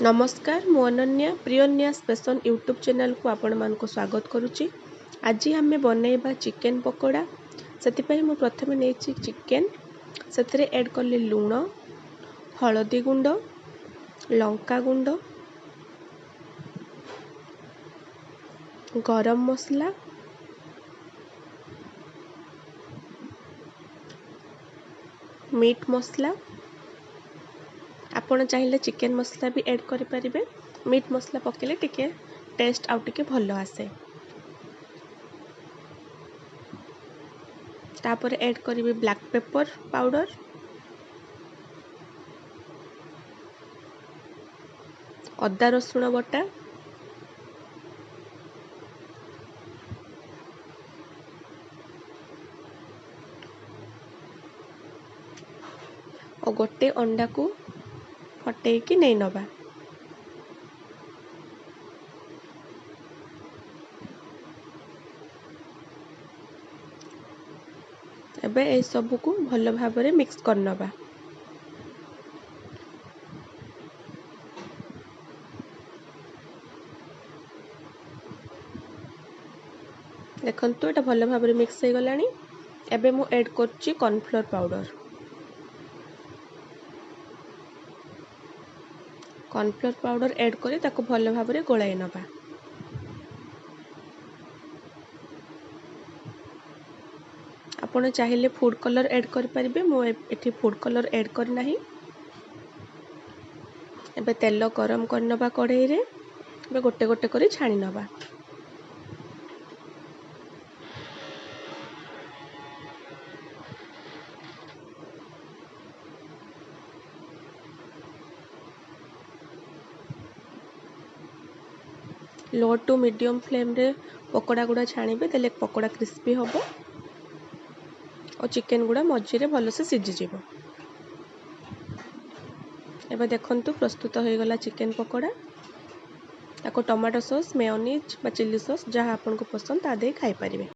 नमस्कार मु Ananya प्रियन्यास fashion YouTube channel को आपण मान को स्वागत करुच्ची। आज आम बनैबा चिकेन पकोड़ा। से मु प्रथम नहीं चिकेन से ऐड कली लुण हलदी गुंड लंका गुंड गरम मसला मीट मसला आपण चाहिए चिकेन मसला भी ऐड करि परिबे। मीट मसला पकेले टिके टेस्ट आउ टिके भल आसे। तापर ऐड करिवे ब्लैक पेपर पाउडर अदा रसुण बटा और गोटे अंडा को फटेकी नहीं नबा। एबे ए सब को भल भाव में मिक्स कर नबा। देखंतु एटा भल भाव में मिक्स हो गलानी। एबे मु ऐड करची cornflour powder. Cornflour powder add करी ताको भल भाव में गोलाई नबा। आपण चाहिए फूड कलर ऐड कर परिबे। मु एठी फूड कलर ऐड करना ही। एबे तेल गरम करनबा कढ़ाई रे। एबे गोटे गोटे करी छाणी नबा। लो टू मीडियम फ्लेम रे पकोड़ा गुड़ा छाणीबे तेले पकोड़ा क्रिस्पी होबो और चिकेन गुड़ा मझी रे भल से सिझी जीवो। एबे देखंतु प्रस्तुत हो गला चिकेन पकोड़ा। ताको टमाटो सॉस मेयोनीज बा चिल्ली सॉस जहाँ आपन को पसंद ता दे खाई परिबे।